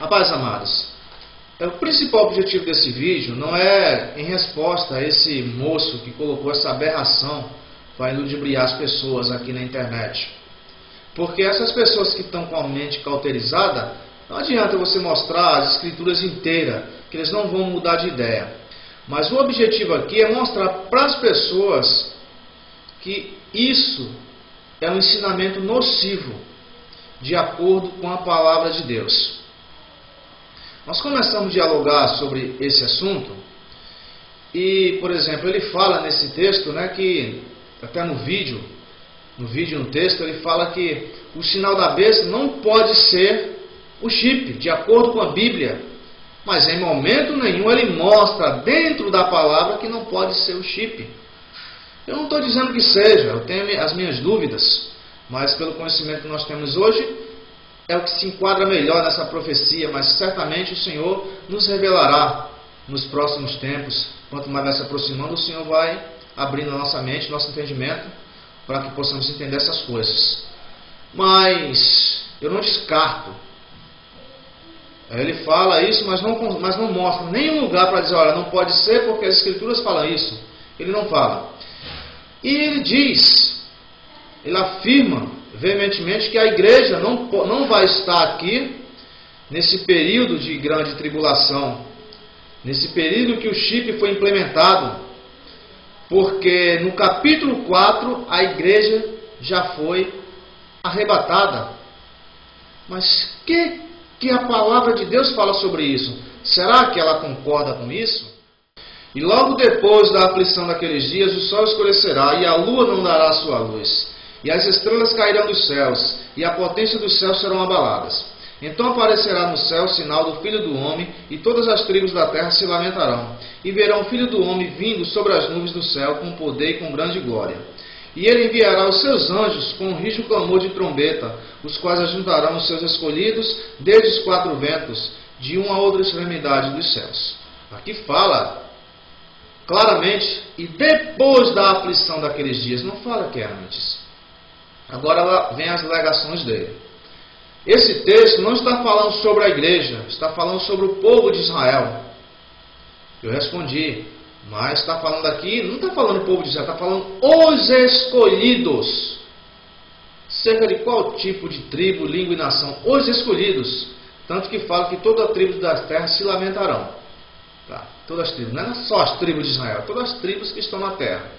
Rapazes amados, o principal objetivo desse vídeo não é em resposta a esse moço que colocou essa aberração para ludibriar as pessoas aqui na internet. Porque essas pessoas que estão com a mente cauterizada, não adianta você mostrar as escrituras inteiras, que eles não vão mudar de ideia. Mas o objetivo aqui é mostrar para as pessoas que isso é um ensinamento nocivo, de acordo com a palavra de Deus. Nós começamos a dialogar sobre esse assunto e, por exemplo, ele fala nesse texto, que até no texto, ele fala que o sinal da besta não pode ser o chip, de acordo com a Bíblia. Mas em momento nenhum ele mostra dentro da palavra que não pode ser o chip. Eu não estou dizendo que seja, eu tenho as minhas dúvidas, mas pelo conhecimento que nós temos hoje, é o que se enquadra melhor nessa profecia, mas certamente o Senhor nos revelará nos próximos tempos. Quanto mais vai se aproximando, o Senhor vai abrindo a nossa mente, nosso entendimento, para que possamos entender essas coisas. Mas eu não descarto. Ele fala isso, mas não mostra nenhum lugar para dizer, olha, não pode ser porque as Escrituras falam isso. Ele não fala. E ele diz, ele afirma veementemente que a igreja não vai estar aqui nesse período de grande tribulação, nesse período que o chip foi implementado, porque no capítulo 4 a igreja já foi arrebatada. Mas que a palavra de Deus fala sobre isso? Será que ela concorda com isso? E logo depois da aflição daqueles dias, o sol escurecerá e a lua não dará sua luz. E as estrelas cairão dos céus, e a potência dos céus serão abaladas. Então aparecerá no céu o sinal do Filho do Homem, e todas as tribos da terra se lamentarão. E verão o Filho do Homem vindo sobre as nuvens do céu com poder e com grande glória. E ele enviará os seus anjos com um rijo clamor de trombeta, os quais ajuntarão os seus escolhidos desde os quatro ventos, de uma a outra extremidade dos céus. Aqui fala claramente, e depois da aflição daqueles dias, não fala que é antes. Agora vem as alegações dele. Esse texto não está falando sobre a igreja, está falando sobre o povo de Israel. Eu respondi, mas está falando aqui, não está falando o povo de Israel, está falando os escolhidos. Cerca de qual tipo de tribo, língua e nação? Os escolhidos. Tanto que fala que toda a tribo das terras se lamentarão. Tá? Todas as tribos, não é só as tribos de Israel, todas as tribos que estão na terra.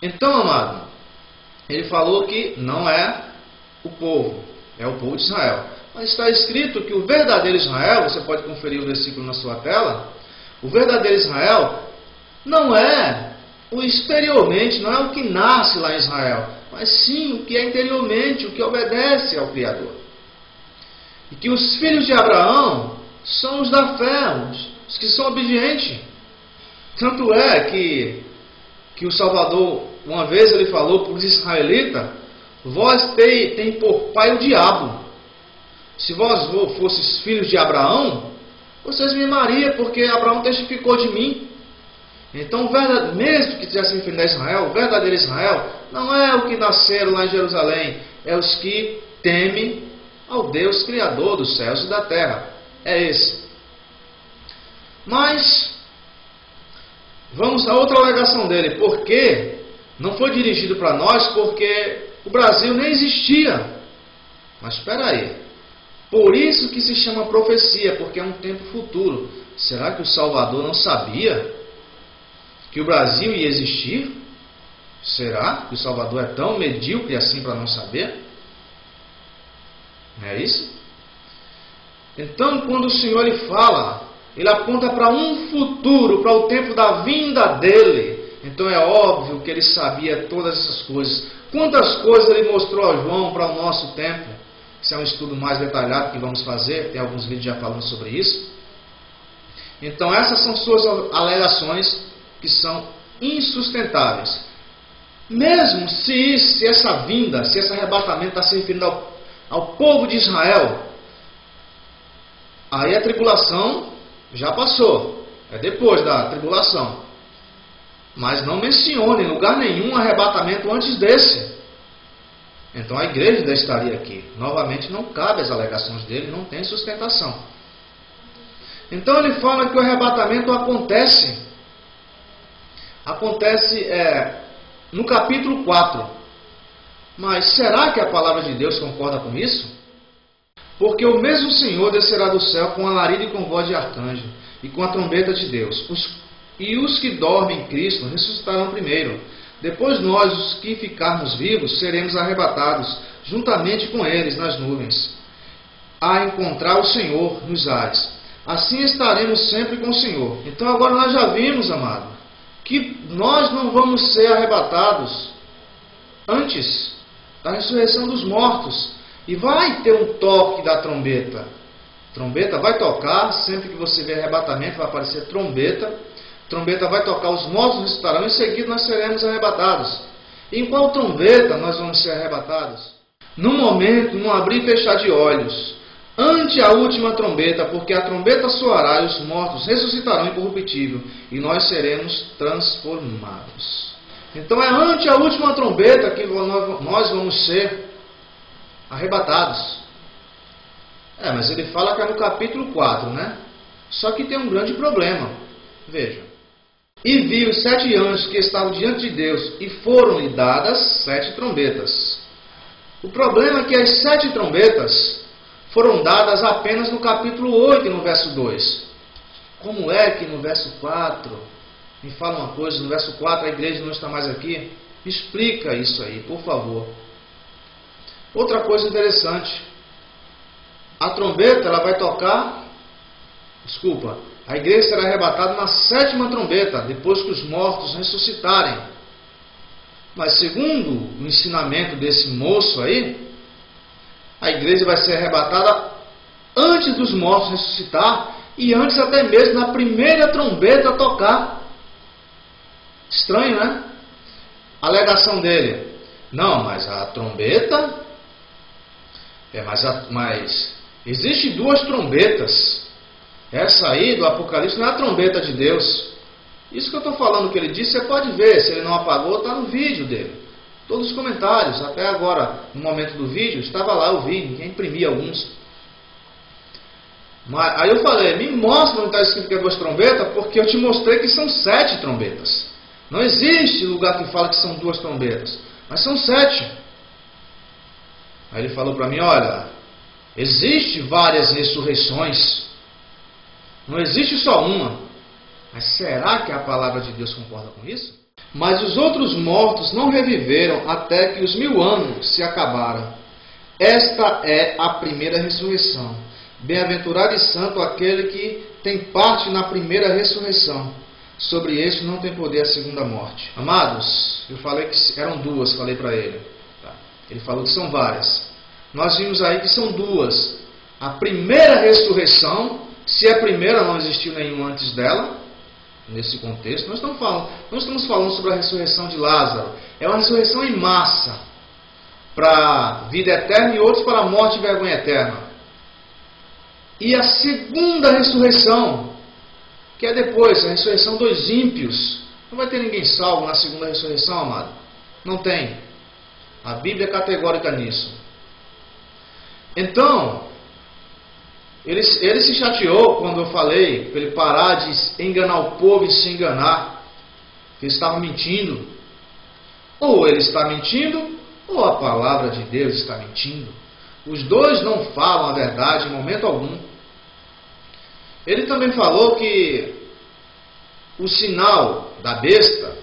Então, amado, ele falou que não é o povo, é o povo de Israel. Mas está escrito que o verdadeiro Israel, você pode conferir o versículo na sua tela, o verdadeiro Israel não é o exteriormente, não é o que nasce lá em Israel, mas sim o que é interiormente, o que obedece ao Criador. E que os filhos de Abraão são os da fé, os que são obedientes. Tanto é que o Salvador, uma vez ele falou para os israelitas, vós tem por pai o diabo. Se vós fosseis filhos de Abraão, vocês me amariam, porque Abraão testificou de mim. Então, mesmo que tivessem filho de Israel, o verdadeiro Israel não é o que nasceram lá em Jerusalém, é os que temem ao Deus Criador dos céus e da terra. É esse. Mas vamos a outra alegação dele. Porque não foi dirigido para nós, porque o Brasil nem existia. Mas espera aí. Por isso que se chama profecia, porque é um tempo futuro. Será que o Salvador não sabia que o Brasil ia existir? Será que o Salvador é tão medíocre assim para não saber? Não é isso? Então, quando o Senhor lhe fala, ele aponta para um futuro, para o tempo da vinda dele. Então é óbvio que ele sabia todas essas coisas. Quantas coisas ele mostrou a João para o nosso tempo? Isso é um estudo mais detalhado que vamos fazer. Tem alguns vídeos já falando sobre isso. Então essas são suas alegações que são insustentáveis. Mesmo se essa vinda, se esse arrebatamento está se referindo ao povo de Israel, aí a tribulação já passou. É depois da tribulação. Mas não menciona em lugar nenhum arrebatamento antes desse. Então a igreja ainda estaria aqui. Novamente, não cabe as alegações dele, não tem sustentação. Então ele fala que o arrebatamento acontece no capítulo 4. Mas será que a palavra de Deus concorda com isso? Porque o mesmo Senhor descerá do céu com alarido e com voz de arcanjo, e com a trombeta de Deus. Os que dormem em Cristo ressuscitarão primeiro. Depois nós, os que ficarmos vivos, seremos arrebatados, juntamente com eles nas nuvens, a encontrar o Senhor nos ares. Assim estaremos sempre com o Senhor. Então agora nós já vimos, amado, que nós não vamos ser arrebatados antes da ressurreição dos mortos. E vai ter um toque da trombeta. Trombeta vai tocar, sempre que você vê arrebatamento, vai aparecer trombeta. Trombeta vai tocar, os mortos ressuscitarão, em seguida nós seremos arrebatados. E em qual trombeta nós vamos ser arrebatados? No momento, num abrir e fechar de olhos, ante a última trombeta, porque a trombeta soará e os mortos ressuscitarão incorruptível, e nós seremos transformados. Então é ante a última trombeta que nós vamos ser arrebatados. Mas ele fala que é no capítulo 4, né? Só que tem um grande problema. Veja. E vi os 7 anjos que estavam diante de Deus, e foram-lhe dadas 7 trombetas. O problema é que as 7 trombetas foram dadas apenas no capítulo 8, no verso 2. Como é que no verso 4, me fala uma coisa, no verso 4 a igreja não está mais aqui? Me explica isso aí, por favor. Outra coisa interessante, a trombeta ela vai tocar, a igreja será arrebatada na 7ª trombeta, depois que os mortos ressuscitarem. Mas segundo o ensinamento desse moço aí, a igreja vai ser arrebatada antes dos mortos ressuscitar e antes até mesmo na primeira trombeta tocar. Estranho, né? A alegação dele, não, mas a trombeta... Mas existe 2 trombetas. Essa aí do Apocalipse não é a trombeta de Deus. Isso que eu estou falando que ele disse, você pode ver. Se ele não apagou, está no vídeo dele. Todos os comentários, até agora, no momento do vídeo, estava lá, eu vi, ninguém imprimia alguns. Mas, aí eu falei, me mostra onde está escrito que é 2 trombetas, porque eu te mostrei que são 7 trombetas. Não existe lugar que fala que são 2 trombetas, mas são 7. Aí ele falou para mim, olha, existe várias ressurreições, não existe só uma. Mas será que a palavra de Deus concorda com isso? Mas os outros mortos não reviveram até que os 1000 anos se acabaram. Esta é a primeira ressurreição. Bem-aventurado e santo aquele que tem parte na primeira ressurreição. Sobre este não tem poder a segunda morte. Amados, eu falei que eram 2, falei para ele. Ele falou que são várias. Nós vimos aí que são 2. A primeira ressurreição, se a primeira não existiu nenhum antes dela, nesse contexto, não estamos falando sobre a ressurreição de Lázaro. É uma ressurreição em massa, para a vida eterna e outros para a morte e vergonha eterna. E a segunda ressurreição, que é depois, a ressurreição dos ímpios. Não vai ter ninguém salvo na segunda ressurreição, amado. Não tem. A Bíblia é categórica nisso. Então, ele se chateou quando eu falei para ele parar de enganar o povo e se enganar. Que ele estava mentindo. Ou ele está mentindo, ou a palavra de Deus está mentindo. Os dois não falam a verdade em momento algum. Ele também falou que o sinal da besta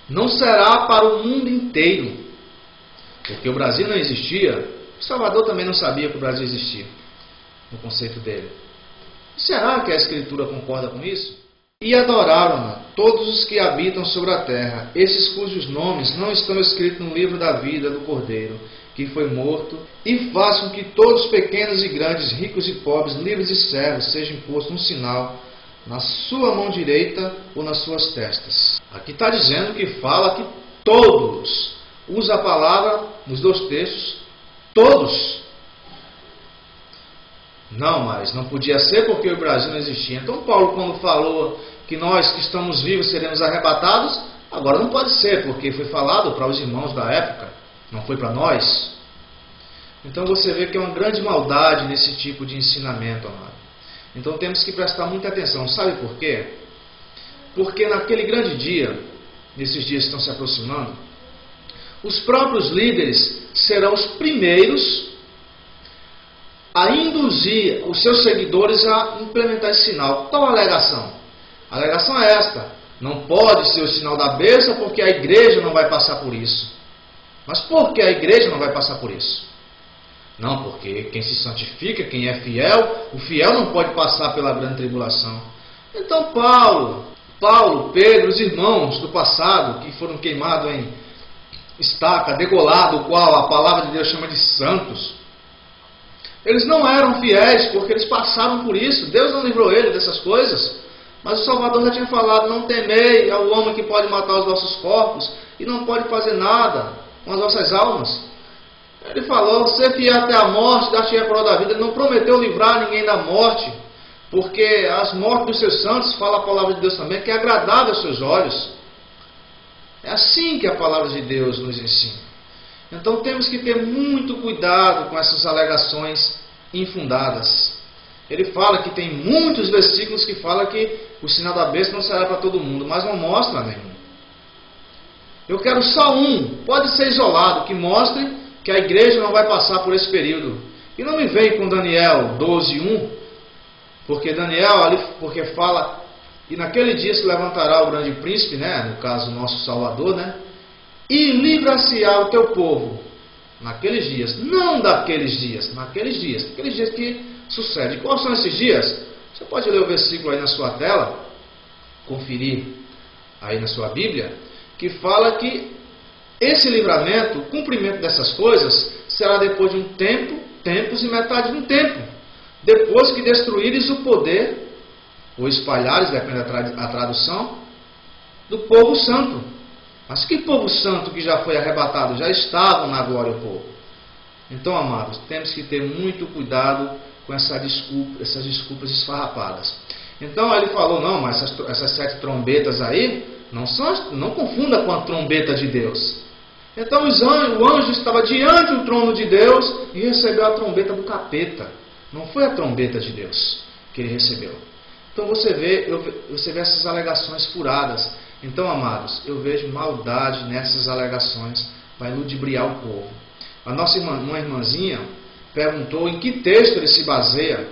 não será para o mundo inteiro, porque o Brasil não existia. O Salvador também não sabia que o Brasil existia, no conceito dele. Será que a Escritura concorda com isso? E adoraram-na todos os que habitam sobre a terra, esses cujos nomes não estão escritos no livro da vida do Cordeiro, que foi morto, e façam que todos, pequenos e grandes, ricos e pobres, livres e servos, sejam impostos um sinal na sua mão direita ou nas suas testas. Aqui está dizendo que fala que todos, usa a palavra nos 2 textos, todos. Não, mas não podia ser porque o Brasil não existia. Então Paulo, quando falou que nós que estamos vivos seremos arrebatados, agora não pode ser, porque foi falado para os irmãos da época. não foi para nós? Então você vê que é uma grande maldade nesse tipo de ensinamento, amado. Então temos que prestar muita atenção. Sabe por quê? Porque naquele grande dia, nesses dias que estão se aproximando, os próprios líderes serão os primeiros a induzir os seus seguidores a implementar esse sinal. Qual a alegação? A alegação é esta: não pode ser o sinal da besta porque a igreja não vai passar por isso. Mas por que a igreja não vai passar por isso? Não, porque quem se santifica, quem é fiel, o fiel não pode passar pela grande tribulação. Então Paulo, Pedro, os irmãos do passado que foram queimados em estaca, degolado, o qual a palavra de Deus chama de santos, eles não eram fiéis porque eles passaram por isso. Deus não livrou eles dessas coisas. Mas o Salvador já tinha falado: não temei ao homem que pode matar os vossos corpos e não pode fazer nada com as vossas almas. Ele falou: ser fiel até a morte, dar-te a coroa da vida. Ele não prometeu livrar ninguém da morte, porque as mortes dos seus santos, fala a palavra de Deus também, que é agradável aos seus olhos. É assim que a palavra de Deus nos ensina. Então temos que ter muito cuidado com essas alegações infundadas. Ele fala que tem muitos versículos que falam que o sinal da besta não será para todo mundo, mas não mostra nenhum. Eu quero só um, pode ser isolado, que mostre que a igreja não vai passar por esse período. E não me vem com Daniel 12:1, porque Daniel ali, porque fala: e naquele dia se levantará o grande príncipe, né, no caso nosso Salvador, né, e livrar-se-á o teu povo naqueles dias, não daqueles dias, naqueles dias que sucede. Quais são esses dias? Você pode ler o versículo aí na sua tela, conferir aí na sua Bíblia, que fala que esse livramento, o cumprimento dessas coisas, será depois de um tempo, tempos e metade de um tempo, depois que destruíres o poder, ou espalhares, depende da tradução, do povo santo. Mas que povo santo que já foi arrebatado? Já estavam na glória o povo. Então, amados, temos que ter muito cuidado com essas desculpas esfarrapadas. Então ele falou: não, mas essas 7 trombetas aí não confunda com a trombeta de Deus. Então o anjo estava diante do trono de Deus e recebeu a trombeta do capeta. Não foi a trombeta de Deus que ele recebeu. Então você vê essas alegações furadas. Então, amados, eu vejo maldade nessas alegações para ludibriar o povo. A nossa uma irmãzinha perguntou em que texto ele se baseia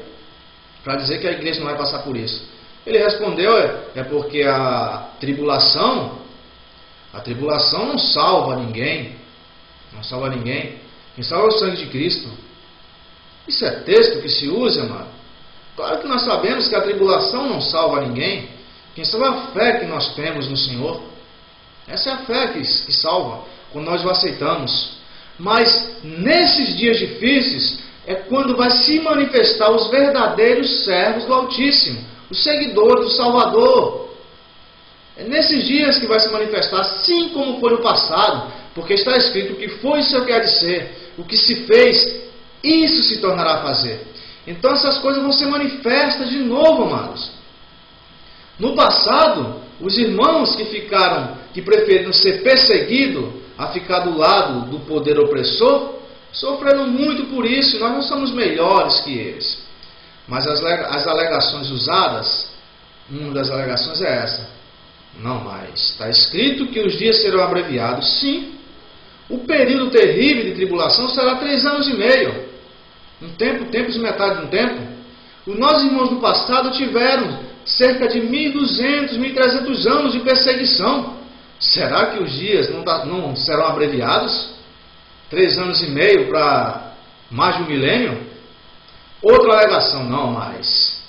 para dizer que a igreja não vai passar por isso. Ele respondeu: é porque a tribulação não salva ninguém. Não salva ninguém. Quem salva é o sangue de Cristo. Isso é texto que se usa, amado? Claro que nós sabemos que a tribulação não salva ninguém. Quem salva é a fé que nós temos no Senhor. Essa é a fé que salva, quando nós o aceitamos. Mas nesses dias difíceis é quando vai se manifestar os verdadeiros servos do Altíssimo, os seguidores do Salvador. É nesses dias que vai se manifestar, assim como foi no passado, porque está escrito: o que foi, isso é o que há de ser, o que se fez, isso se tornará a fazer. Então essas coisas vão ser manifestas de novo, amados. No passado, os irmãos que preferiram ser perseguidos a ficar do lado do poder opressor, sofreram muito por isso, e nós não somos melhores que eles. Mas as alegações usadas, uma das alegações é essa: não, mas está escrito que os dias serão abreviados. Sim, o período terrível de tribulação será 3 anos e meio. Tempos e metade de um tempo. Os nossos irmãos do passado tiveram cerca de 1.200, 1.300 anos de perseguição. Será que os dias não serão abreviados? 3 anos e meio para mais de 1 milênio? Outra alegação: não, mas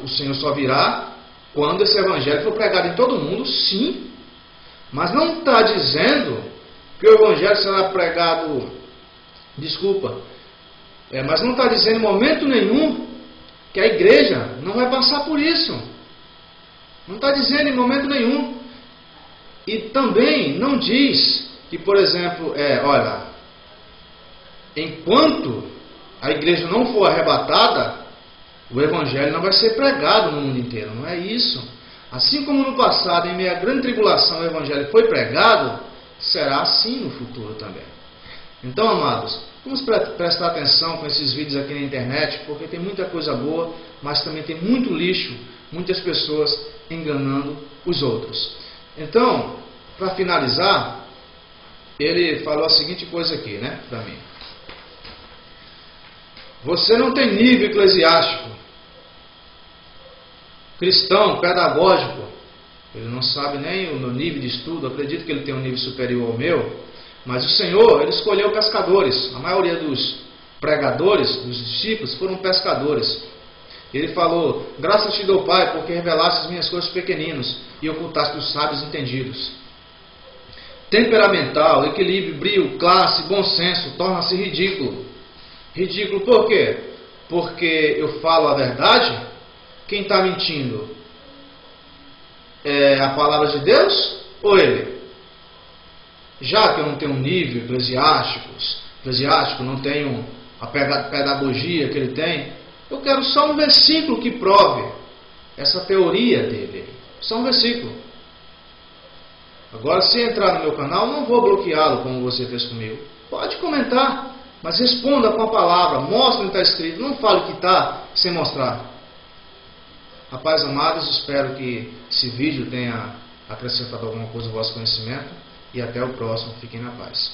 o Senhor só virá quando esse evangelho for pregado em todo mundo. Sim, mas não está dizendo que o evangelho será pregado, mas não está dizendo em momento nenhum que a igreja não vai passar por isso. Não está dizendo em momento nenhum. E também não diz que, por exemplo, olha, enquanto a igreja não for arrebatada, o evangelho não vai ser pregado no mundo inteiro. Não é isso. Assim como no passado, em meio à grande tribulação, o evangelho foi pregado, será assim no futuro também. Então, amados, vamos prestar atenção com esses vídeos aqui na internet, porque tem muita coisa boa, mas também tem muito lixo, muitas pessoas enganando os outros. Então, para finalizar, ele falou a seguinte coisa aqui, né, para mim. Você não tem nível eclesiástico, cristão, pedagógico. Ele não sabe nem o meu nível de estudo. Acredito que ele tem um nível superior ao meu. Mas o Senhor, Ele escolheu pescadores. A maioria dos pregadores, dos discípulos, foram pescadores. Ele falou: graças te dou, Pai, porque revelaste as minhas coisas pequeninos e ocultaste os sábios entendidos. Temperamental, equilíbrio, brio, classe, bom senso, torna-se ridículo. Ridículo por quê? Porque eu falo a verdade? Quem está mentindo? É a palavra de Deus ou ele? Já que eu não tenho um nível eclesiástico, não tenho a pedagogia que ele tem, eu quero só um versículo que prove essa teoria dele. Só um versículo. Agora, se entrar no meu canal, não vou bloqueá-lo como você fez comigo. Pode comentar, mas responda com a palavra, mostre o que está escrito, não fale o que está sem mostrar. Rapaz amados, espero que esse vídeo tenha acrescentado alguma coisa ao vosso conhecimento e até o próximo. Fiquem na paz.